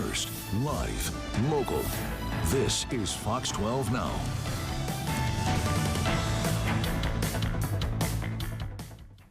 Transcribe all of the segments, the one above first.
first, live, local. This is Fox 12 Now.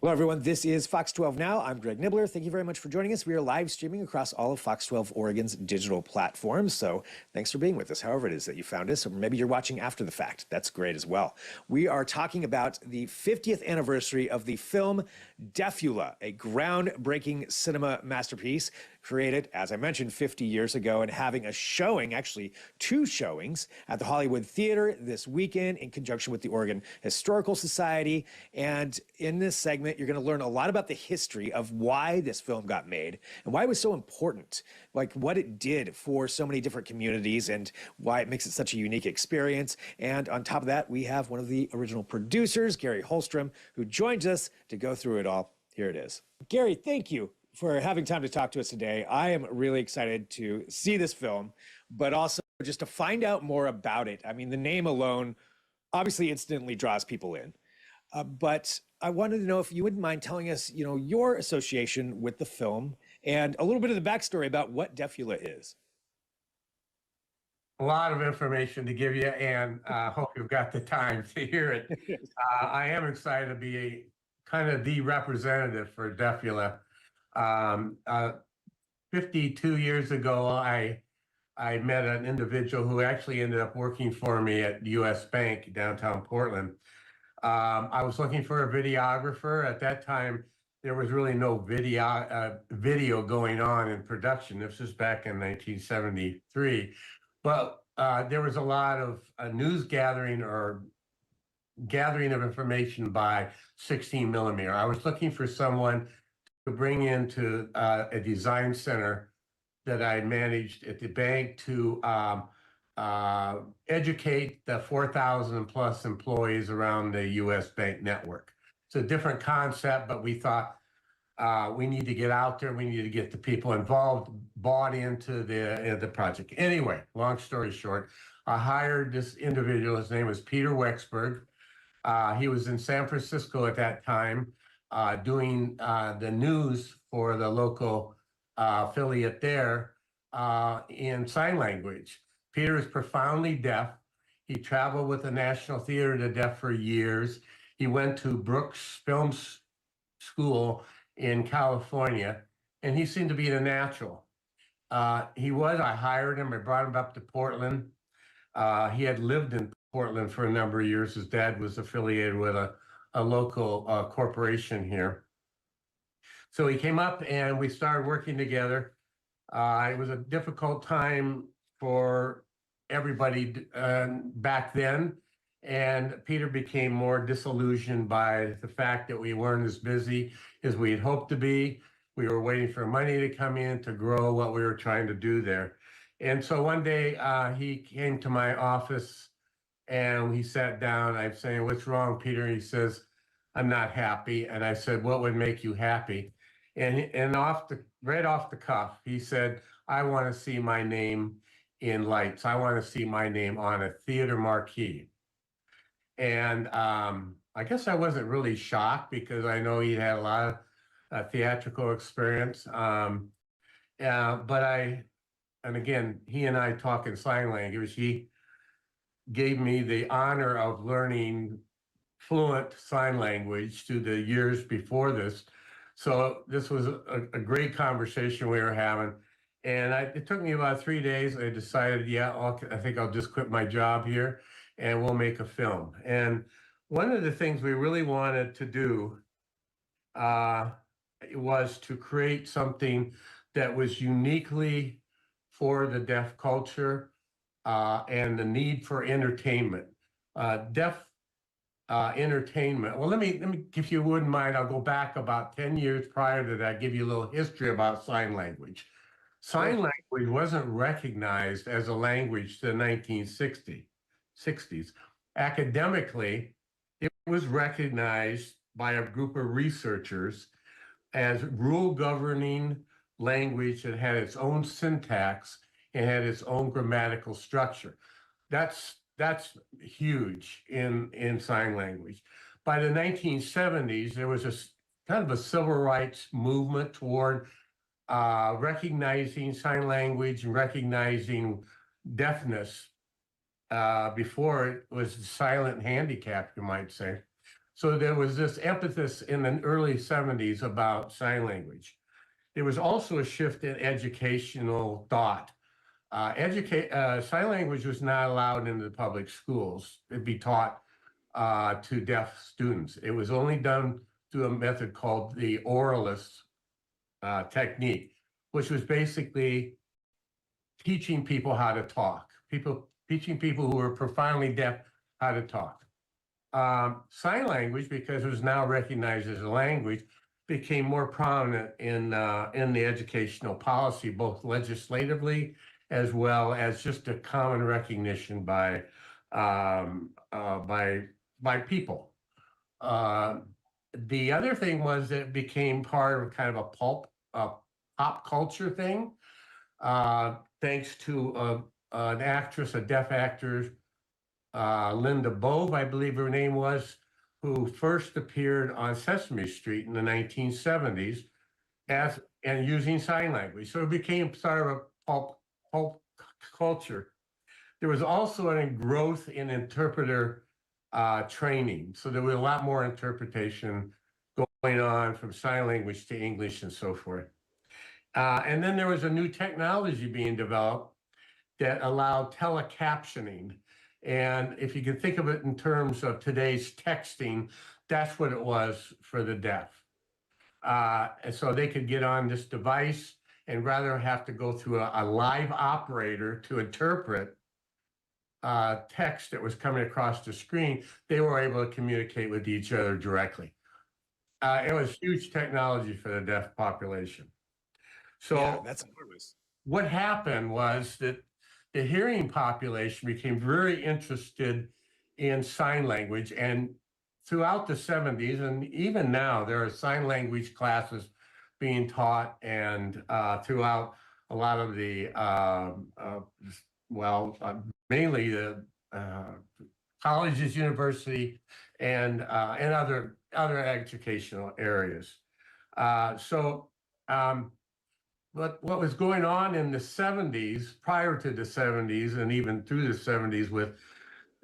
Hello, everyone. This is Fox 12 Now. I'm Greg Nibbler. Thank you very much for joining us. We are live streaming across all of Fox 12 Oregon's digital platforms. So thanks for being with us, however it is that you found us, or maybe you're watching after the fact. That's great as well. We are talking about the 50th anniversary of the film Deafula, a groundbreaking cinema masterpiece created, as I mentioned, 50 years ago, and having a showing, actually 2 showings, at the Hollywood Theater this weekend in conjunction with the Oregon Historical Society. And in this segment, you're going to learn a lot about the history of why this film got made and why it was so important, like what it did for so many different communities and why it makes it such a unique experience. And on top of that, we have one of the original producers, Gary Holstrom, who joins us to go through it all. Here it is. Gary, thank you for having time to talk to us today. I am really excited to see this film, but also just to find out more about it. I mean, the name alone obviously instantly draws people in. But I wanted to know if you wouldn't mind telling us, your association with the film and a little bit of the backstory about what Deafula is. A lot of information to give you, and hope you've got the time to hear it. I am excited to be kind of the representative for Deafula. 52 years ago, I met an individual who actually ended up working for me at US Bank downtown Portland. I was looking for a videographer. At that time, there was really no video going on in production. This was back in 1973. But there was a lot of news gathering or gathering of information by 16 millimeter. I was looking for someone to bring into a design center that I managed at the bank to educate the 4,000 plus employees around the US Bank network. It's a different concept, but we thought we need to get out there. We need to get the people involved, bought into the project. Anyway, long story short, I hired this individual. His name was Peter Wexberg. He was in San Francisco at that time, doing the news for the local affiliate there in sign language. Peter is profoundly deaf. He traveled with the National Theater of the Deaf for years. He went to Brooks Film School in California, and he seemed to be the natural. I hired him, I brought him up to Portland. He had lived in Portland for a number of years. His dad was affiliated with a local corporation here. So he came up and we started working together. It was a difficult time for everybody back then. And Peter became more disillusioned by the fact that we weren't as busy as we had hoped to be. We were waiting for money to come in to grow what we were trying to do there. And so one day he came to my office and he sat down. I'm saying, "What's wrong, Peter?" He says, "I'm not happy." And I said, "What would make you happy?" And right off the cuff, he said, "I want to see my name in lights. I want to see my name on a theater marquee." And I guess I wasn't really shocked because I know he had a lot of theatrical experience. And again, he and I talk in sign language. He gave me the honor of learning fluent sign language through the years before this. So this was a great conversation we were having. And it took me about 3 days. I decided, I think I'll just quit my job here and we'll make a film. And one of the things we really wanted to do was to create something that was uniquely for the deaf culture and the need for entertainment. Deaf entertainment. Well, let me, if you wouldn't mind, I'll go back about 10 years prior to that, give you a little history about sign language. Sign language wasn't recognized as a language to the 1960s. Academically, it was recognized by a group of researchers as rule governing language that had its own syntax and had its own grammatical structure. That's huge in sign language. By the 1970s, there was a kind of a civil rights movement toward recognizing sign language and recognizing deafness before it was silent handicap, you might say. So there was this emphasis in the early 70s about sign language. There was also a shift in educational thought. Sign language was not allowed in the public schools. It'd be taught to deaf students. It was only done through a method called the oralist technique, which was basically teaching people how to talk, teaching people who were profoundly deaf how to talk. Sign language, because it was now recognized as a language, became more prominent in the educational policy, both legislatively as well as just a common recognition by people. The other thing was that it became part of kind of a pop culture thing, thanks to an actress, a deaf actress, Linda Bove, I believe her name was, who first appeared on Sesame Street in the 1970s and using sign language. So it became sort of a pulp culture. There was also a growth in interpreter training. So there was a lot more interpretation going on from sign language to English and so forth. And then there was a new technology being developed that allowed telecaptioning. And if you can think of it in terms of today's texting, that's what it was for the deaf. And so they could get on this device and rather have to go through a live operator to interpret text that was coming across the screen, they were able to communicate with each other directly. It was huge technology for the deaf population. So yeah, that's enormous. What happened was that the hearing population became very interested in sign language, and throughout the 70s, and even now, there are sign language classes being taught, and throughout a lot of the, mainly the colleges, university, and other educational areas. What was going on in the 70s, prior to the 70s, and even through the 70s with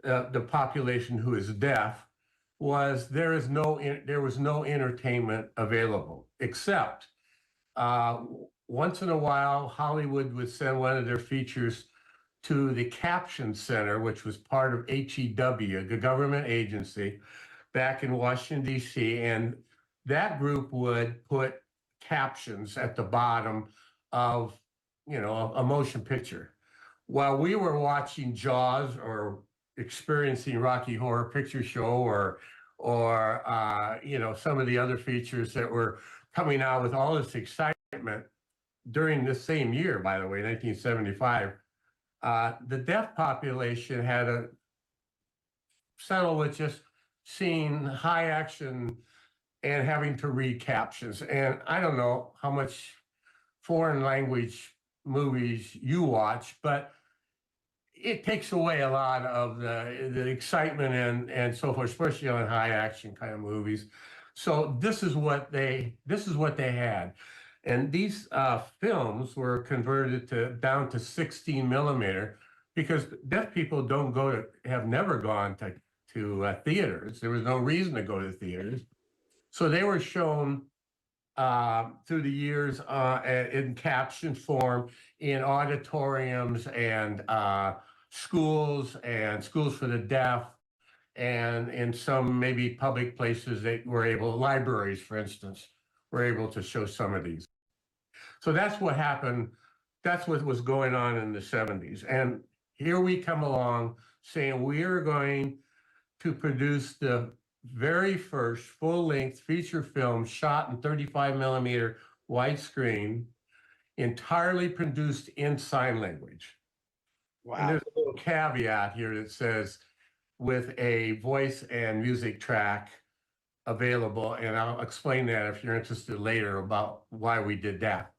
the population who is deaf, was there was no entertainment available, except once in a while, Hollywood would send one of their features to the Caption Center, which was part of HEW, the government agency back in Washington, D.C., and that group would put captions at the bottom of, a motion picture. While we were watching Jaws or experiencing Rocky Horror Picture Show or some of the other features that were coming out with all this excitement during this same year, by the way, 1975, the deaf population had to settle with just seeing high action and having to read captions. And I don't know how much foreign language movies you watch, but it takes away a lot of the excitement and so forth, especially on high action kind of movies. So this is what they had. And these films were converted down to 16 millimeter because deaf people have never gone to theaters. There was no reason to go to theaters. So they were shown through the years in caption form in auditoriums and schools for the deaf, and in some maybe public places libraries, for instance, were able to show some of these. So that's what happened. That's what was going on in the 70s. And here we come along saying we are going to produce the very first full-length feature film shot in 35 millimeter widescreen, entirely produced in sign language. Wow. And there's a little caveat here that says with a voice and music track available, and I'll explain that if you're interested later about why we did that.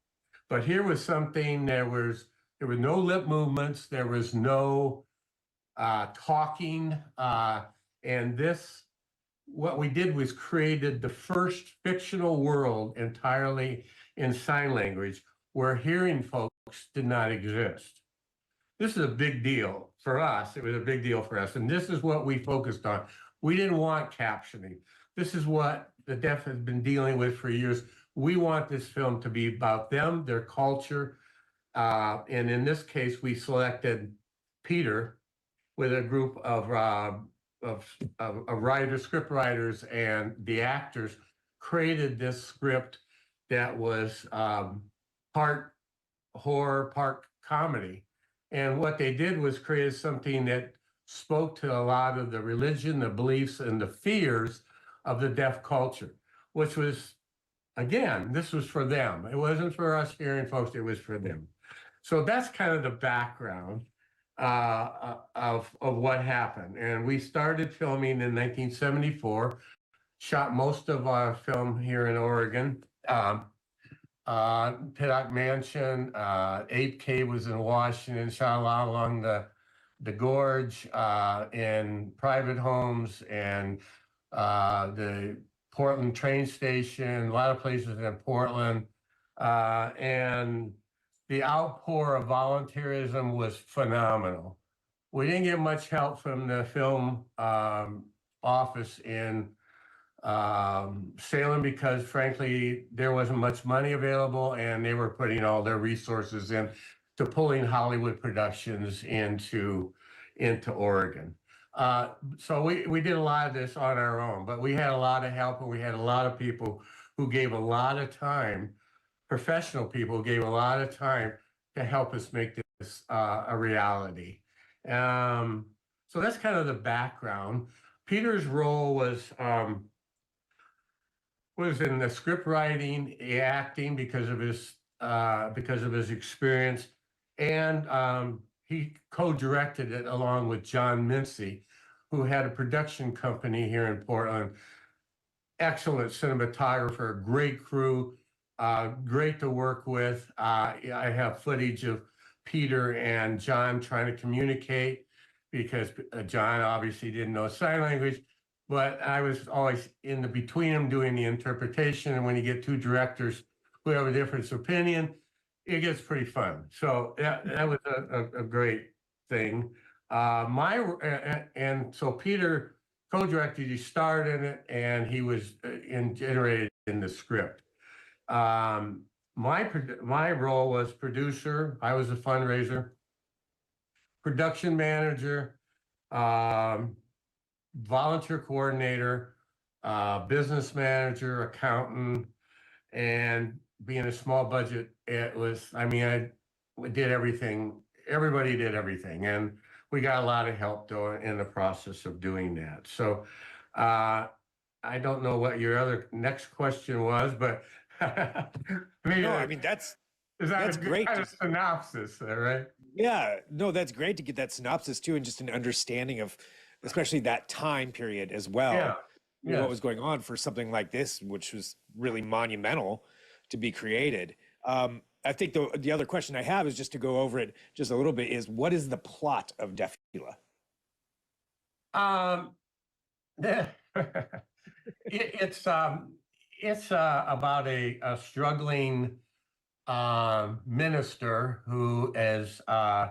But here was something, there were no lip movements, there was no talking, and what we did was created the first fictional world entirely in sign language, where hearing folks did not exist. This is a big deal for us. It was a big deal for us. And this is what we focused on. We didn't want captioning. This is what the deaf has been dealing with for years. We want this film to be about them, their culture. And in this case, we selected Peter with a group of writers, script writers, and the actors created this script that was part horror, part comedy. And what they did was create something that spoke to a lot of the religion, the beliefs, and the fears of the deaf culture, which was, again, this was for them. It wasn't for us hearing folks, it was for them. So that's kind of the background of what happened. And we started filming in 1974, shot most of our film here in Oregon. Pittock Mansion, 8K was in Washington, shot a lot along the gorge, in private homes, and the Portland train station, a lot of places in Portland. And the outpour of volunteerism was phenomenal. We didn't get much help from the film office in Salem because, frankly, there wasn't much money available, and they were putting all their resources in to pulling Hollywood productions into Oregon. So we did a lot of this on our own, but we had a lot of help, and we had a lot of people who gave a lot of time. Professional people gave a lot of time to help us make this a reality. So that's kind of the background. Peter's role was in the script writing, acting because of his experience, and he co-directed it along with John Mincy, who had a production company here in Portland. Excellent cinematographer, great crew. Great to work with. I have footage of Peter and John trying to communicate because John obviously didn't know sign language, but I was always in the between them doing the interpretation. And when you get two directors who have a different opinion, it gets pretty fun. So that was a great thing. And so Peter co-directed, he starred in it, and he was generated in the script. My role was producer. I was a fundraiser, production manager, volunteer coordinator, business manager, accountant, and being a small budget, it was, I did everything. Everybody did everything. And we got a lot of help though in the process of doing that. So, I don't know what your other next question was, but maybe No, I mean, that's that's a good great. kind of synopsis there, right? Yeah, no, that's great to get that synopsis too, and just an understanding of, especially that time period as well. Yeah. What Yes. was going on for something like this, which was really monumental to be created. I think the other question I have is just to go over it just a little bit is, what is the plot of Deafula? It's about a struggling minister who is in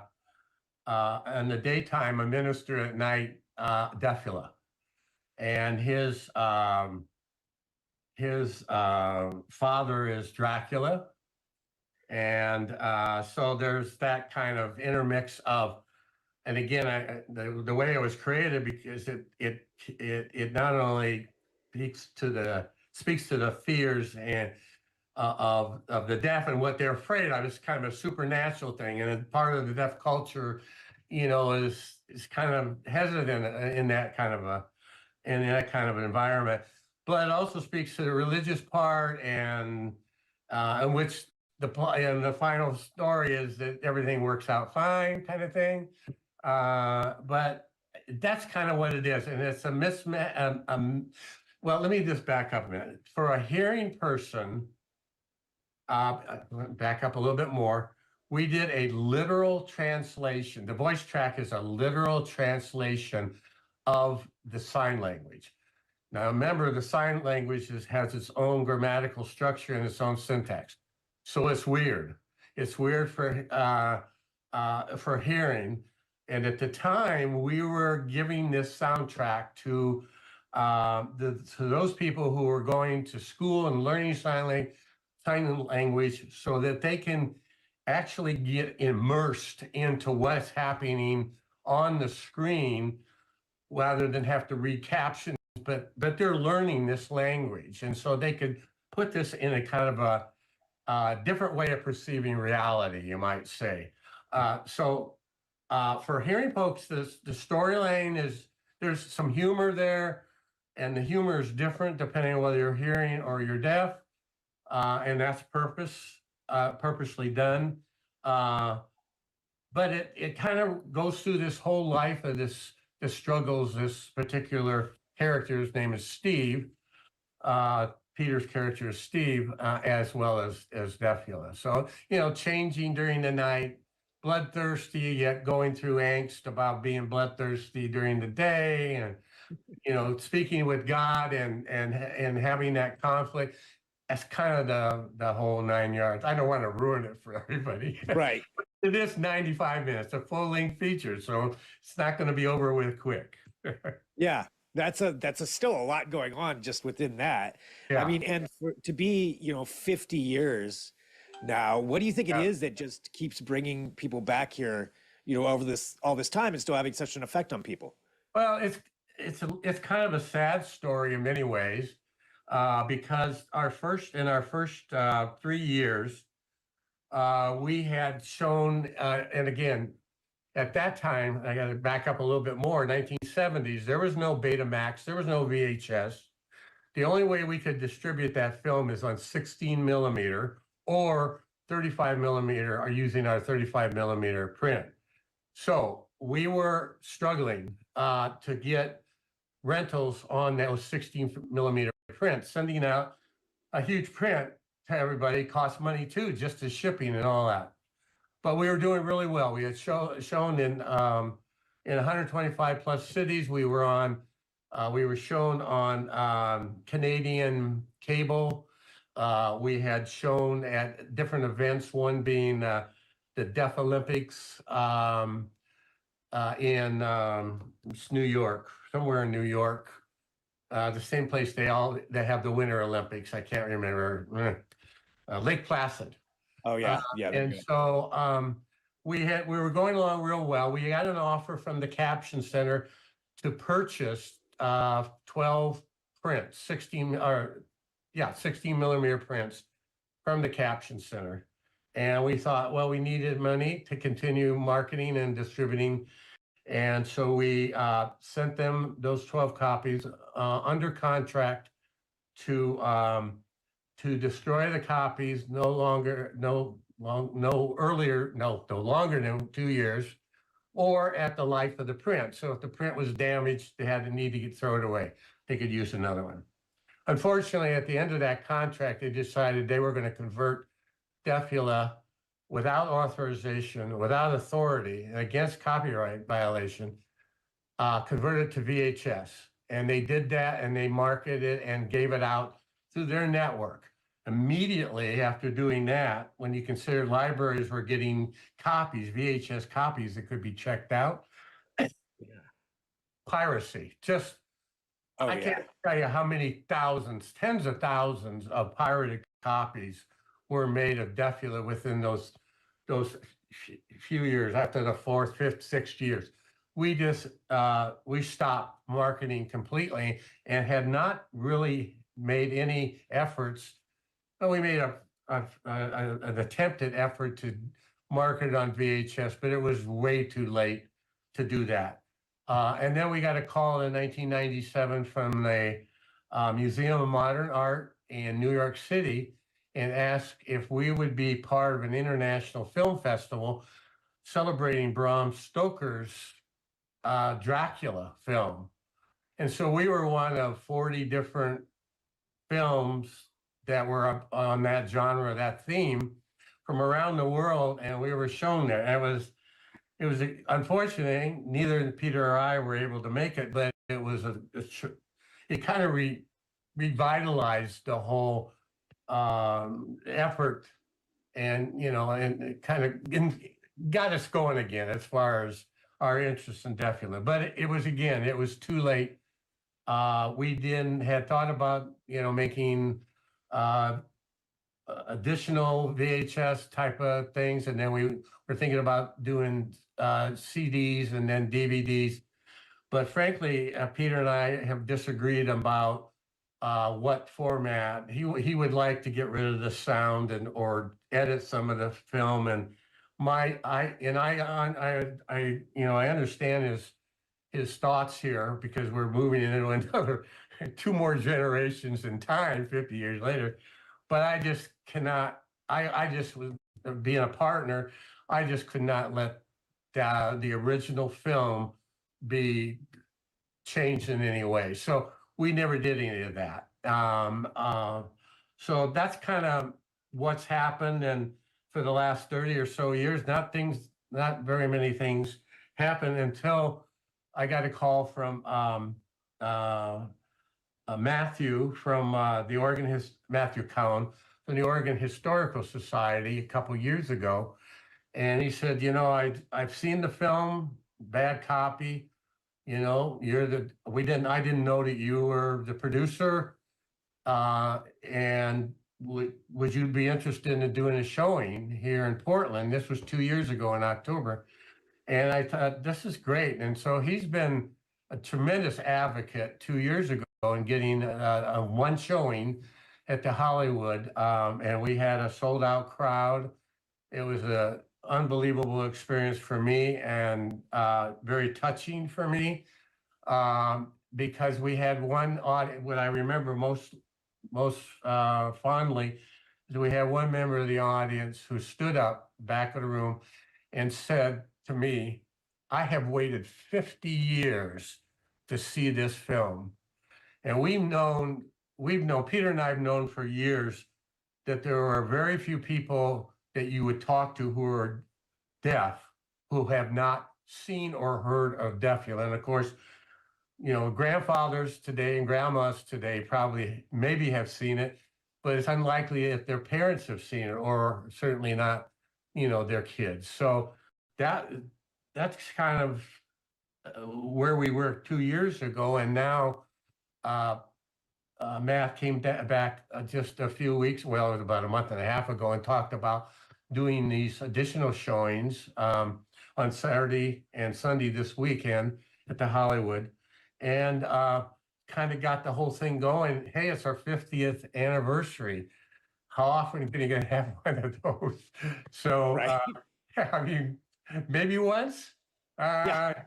the daytime a minister, at night Deafula, and his father is Dracula, and so there's that kind of intermix of. And again, the way it was created, because it not only speaks to the fears and of the deaf and what they're afraid of. It's kind of a supernatural thing, and part of the deaf culture, is kind of hesitant in that kind of an environment. But it also speaks to the religious part, and in which the final story is that everything works out fine, kind of thing. But that's kind of what it is, and it's a mismatch. Well, let me just back up a minute. For a hearing person, back up a little bit more. We did a literal translation. The voice track is a literal translation of the sign language. Now, remember, the sign language has its own grammatical structure and its own syntax, so it's weird. It's weird for hearing. And at the time, we were giving this soundtrack to to those people who were going to school and learning sign language so that they can actually get immersed into what's happening on the screen rather than have to read captions, but they're learning this language. And so they could put this in a kind of a different way of perceiving reality, you might say. For hearing folks, the storyline is, there's some humor there, and the humor is different depending on whether you're hearing or you're deaf, and that's purposely done. But it kind of goes through this whole life of the struggles. This particular character's name is Steve. Peter's character is Steve, as well as Deafula. So, changing during the night, bloodthirsty, yet going through angst about being bloodthirsty during the day, and speaking with God and having that conflict. That's kind of the whole 9 yards. I don't want to ruin it for everybody. Right. It is 95 minutes, a full-length feature, so it's not going to be over with quick. Yeah, that's still a lot going on just within that. Yeah. I mean, and to be 50 years now, what do you think it is that just keeps bringing people back here, over all this time, and still having such an effect on people? Well, it's kind of a sad story in many ways, because our first 3 years, we had shown, and again, at that time, I got to back up a little bit more, 1970s, there was no Betamax, there was no VHS. The only way we could distribute that film is on 16 millimeter or 35 millimeter, or using our 35 millimeter print. So we were struggling to get rentals on those 16 millimeter prints. Sending out a huge print to everybody costs money too, just the shipping and all that. But we were doing really well. We had shown in 125 plus cities. We were shown on Canadian cable. We had shown at different events, one being the Deaf Olympics in New York, somewhere in New York. The same place they have the Winter Olympics. I can't remember. Lake Placid. Oh yeah, yeah. And so we were going along real well. We got an offer from the Caption Center to purchase 12 prints, 16 millimeter prints from the Caption Center. And we thought, well, we needed money to continue marketing and distributing. And so we sent them those 12 copies under contract to destroy the copies no longer than 2 years, or at the life of the print. So if the print was damaged, they had to need to throw it away. They could use another one. Unfortunately, at the end of that contract, they decided they were going to convert Deafula without authorization, without authority, against copyright violation, convert it to VHS. And they did that, and they marketed it and gave it out through their network. Immediately after doing that, when you consider libraries were getting copies, VHS copies that could be checked out, piracy, just, I can't tell you how many thousands, tens of thousands of pirated copies were made of Deafula within those few years, after the 4th, 5th, 6th years. We stopped marketing completely and had not really made any efforts. Well, we made an attempted effort to market it on VHS, but it was way too late to do that. And then we got a call in 1997 from the Museum of Modern Art in New York City, and asked if we would be part of an international film festival celebrating Bram Stoker's Dracula film. And so we were one of 40 different films that were up on that genre, that theme, from around the world, and we were shown there. And it was unfortunate, neither Peter or I were able to make it, but it was it kind of revitalized the whole effort and and it kind of got us going again as far as our interest in Deafula. But it was too late. We had thought about making uh, additional VHS type of things, and then we were thinking about doing CDs and then DVDs. But frankly, Peter and I have disagreed about what format. He would like to get rid of the sound and or edit some of the film. And I understand his thoughts here, because we're moving into another two more generations in time, 50 years later. But I just cannot. I just was being a partner. I just could not let the original film be changed in any way. So we never did any of that. So that's kind of what's happened. And for the last 30 or so years, not very many things happened until I got a call from Matthew from Matthew Cowan from the Oregon Historical Society a couple years ago. And he said, I've seen the film, bad copy. I didn't know that you were the producer. And would you be interested in doing a showing here in Portland? This was 2 years ago in October. And I thought, this is great. And so he's been a tremendous advocate 2 years ago in getting a one showing at the Hollywood. And we had a sold out crowd. It was an unbelievable experience for me, and very touching for me, because we had one audience. What I remember most fondly is we had one member of the audience who stood up back of the room and said to me, "I have waited 50 years to see this film." And we've known, Peter and I have known for years that there are very few people that you would talk to who are deaf who have not seen or heard of Deafula. And of course, grandfathers today and grandmas today probably maybe have seen it, but it's unlikely if their parents have seen it, or certainly not, their kids. So that's kind of where we were 2 years ago. And now Matt came back just a few weeks, well, it was about a month and a half ago, and talked about doing these additional showings on Saturday and Sunday this weekend at the Hollywood, and kind of got the whole thing going. Hey, it's our 50th anniversary. How often are you going to have one of those? So, Right. I mean, maybe once, Yeah.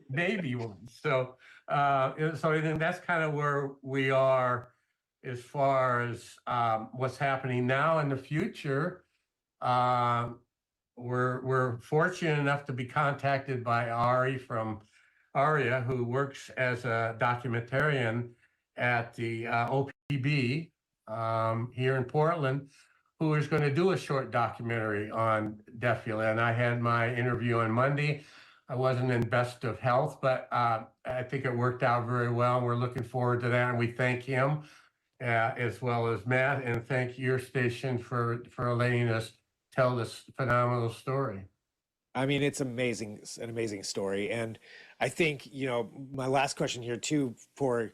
maybe once. So then that's kind of where we are as far as what's happening now. In the future, we're fortunate enough to be contacted by Aria, who works as a documentarian at the OPB here in Portland, who is going to do a short documentary on Deafula. And I had my interview on Monday. I wasn't in best of health, but I think it worked out very well. And we're looking forward to that. And we thank him as well as Matt, and thank your station for letting us tell this phenomenal story. I mean, it's amazing, an amazing story. And I think, my last question here too, for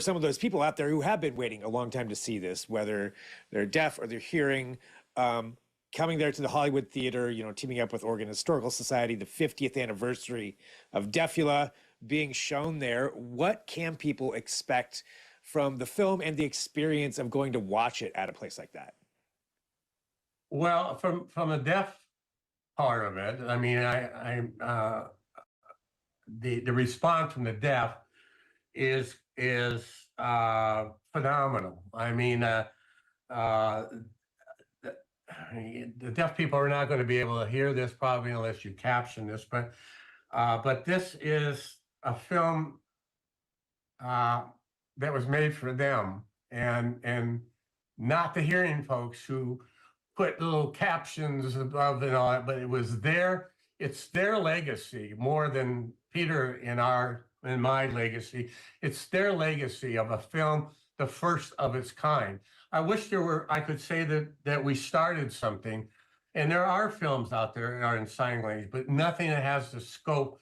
some of those people out there who have been waiting a long time to see this, whether they're deaf or they're hearing, coming there to the Hollywood Theater, teaming up with Oregon Historical Society, the 50th anniversary of Deafula being shown there, what can people expect from the film and the experience of going to watch it at a place like that? Well, from the deaf part of it, I mean, the response from the deaf is phenomenal. I mean, the deaf people are not going to be able to hear this probably unless you caption this, but this is a film that was made for them, and not the hearing folks who put little captions above and all that, but it's their legacy more than Peter and my legacy. It's their legacy of a film, the first of its kind. I wish I could say that we started something, and there are films out there that are in sign language, but nothing that has the scope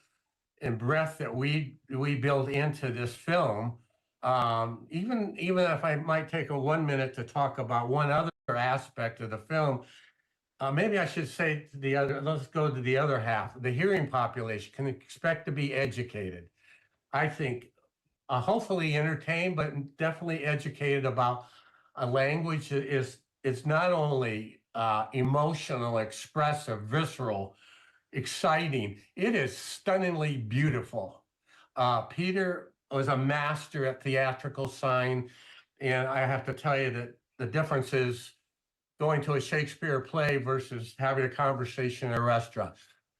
and breadth that we build into this film. Even if I might take a 1 minute to talk about one other aspect of the film, maybe I should say to the other, let's go to the other half. The hearing population can expect to be educated. I think hopefully entertained, but definitely educated about a language that it's not only emotional, expressive, visceral, exciting. It is stunningly beautiful. Peter was a master at theatrical sign, and I have to tell you that the difference is going to a Shakespeare play versus having a conversation in a restaurant.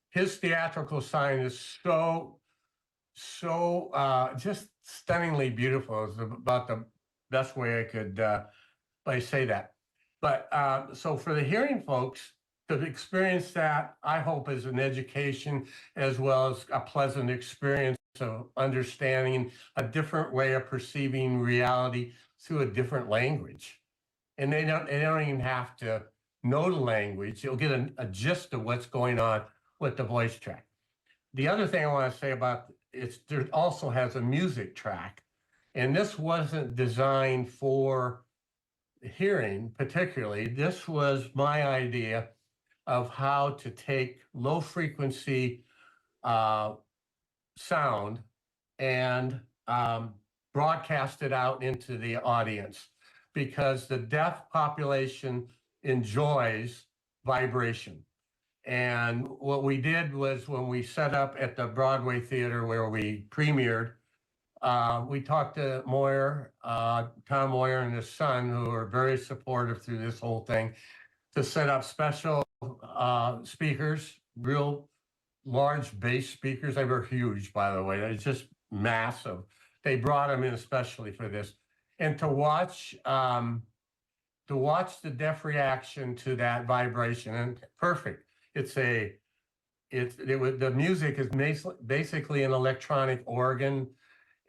His theatrical sign is so just stunningly beautiful. It's about the best way I could say that. But so for the hearing folks to experience that, I hope is an education as well as a pleasant experience of understanding a different way of perceiving reality through a different language. And they don't even have to know the language. You'll get a gist of what's going on with the voice track. The other thing I want to say about it, there also has a music track, and this wasn't designed for hearing particularly. This was my idea of how to take low frequency sound and broadcast it out into the audience, because the deaf population enjoys vibration. And what we did was, when we set up at the Broadway Theater where we premiered, we talked to Tom Moyer and his son, who are very supportive through this whole thing, to set up special speakers, real large bass speakers. They were huge, by the way. They're just massive. They brought them in especially for this. And to watch the deaf reaction to that vibration, and perfect. The music is basically an electronic organ,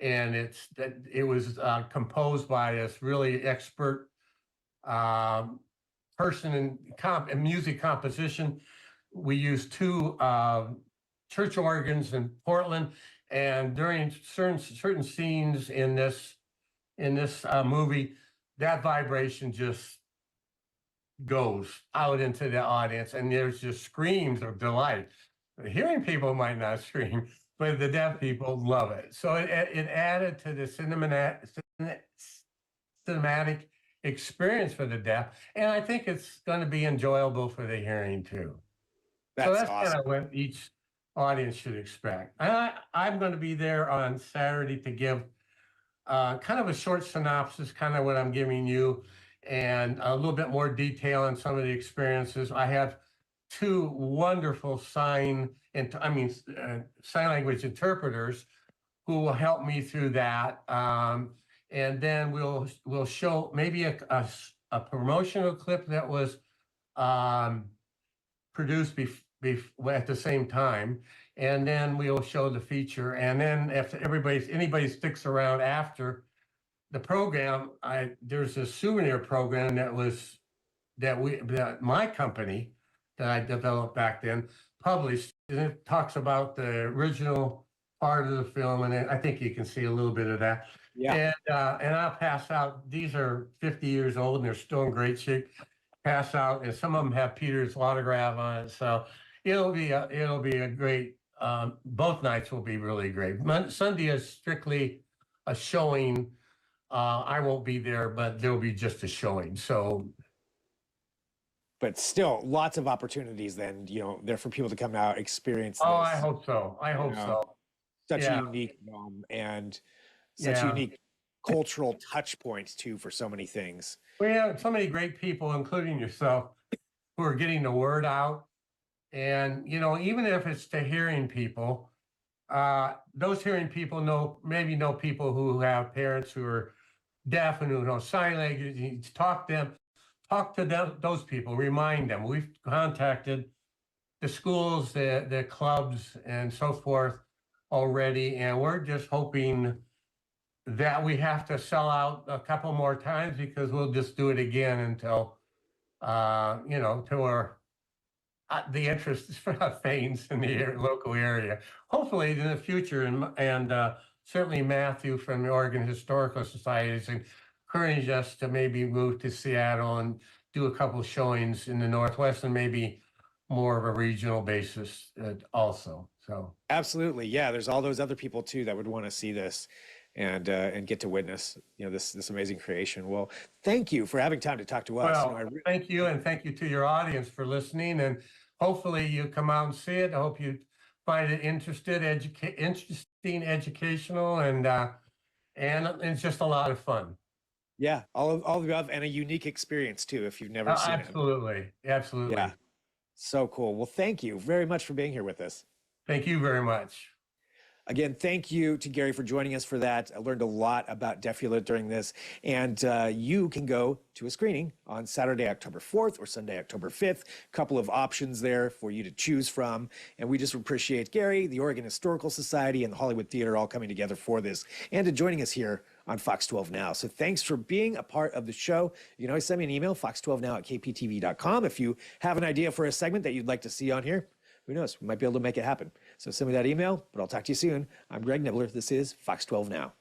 and it was composed by this really expert person in music composition. We used two church organs in Portland, and during certain scenes in this movie, that vibration just goes out into the audience, and there's just screams of delight. The hearing people might not scream, but the deaf people love it. So it added to the cinematic experience for the deaf, and I think it's going to be enjoyable for the hearing too. So that's awesome. Kind of what each audience should expect. I'm going to be there on Saturday to give kind of a short synopsis, kind of what I'm giving you, and a little bit more detail on some of the experiences. I have two wonderful sign language interpreters who will help me through that. And then we'll show maybe a promotional clip that was produced at the same time, and then we'll show the feature. And then if anybody sticks around after the program, there's a souvenir program that my company that I developed back then published, and it talks about the original part of the film, and I think you can see a little bit of that. Yeah. And I'll pass out. These are 50 years old and they're still in great shape. Pass out, and some of them have Peter's autograph on it. So it'll be a great. Both nights will be really great. Sunday is strictly a showing. I won't be there, but there'll be just a showing. So, but still, lots of opportunities. Then there for people to come out, experience this. Oh, I hope so. I hope so. Such a unique film and such unique cultural touch points too for so many things. We have so many great people, including yourself, who are getting the word out. And even if it's to hearing people, those hearing people know people who have parents who are deaf and who know sign language. You need to talk to them, those people, remind them. We've contacted the schools, the clubs, and so forth already, and we're just hoping that we have to sell out a couple more times because we'll just do it again until, till the interest faints in the local area. Hopefully in the future, and certainly Matthew from the Oregon Historical Society has encouraged us to maybe move to Seattle and do a couple showings in the Northwest and maybe more of a regional basis also. So Absolutely. Yeah, there's all those other people too that would want to see this and get to witness, this amazing creation. Well, thank you for having time to talk to us. well, thank you, and thank you to your audience for listening. And hopefully you come out and see it. I hope you find it interesting, educational, and it's just a lot of fun. Yeah, all of the above, and a unique experience too if you've never seen it. Absolutely, absolutely. Yeah. So cool. Well, thank you very much for being here with us. Thank you very much. Again, thank you to Gary for joining us for that. I learned a lot about Deafula during this. And you can go to a screening on Saturday, October 4th or Sunday, October 5th. A couple of options there for you to choose from. And we just appreciate Gary, the Oregon Historical Society, and the Hollywood Theater all coming together for this and to joining us here on Fox 12 Now. So thanks for being a part of the show. You can always send me an email, fox12now@kptv.com. If you have an idea for a segment that you'd like to see on here, who knows? We might be able to make it happen. So send me that email, but I'll talk to you soon. I'm Greg Nibbler. This is Fox 12 Now.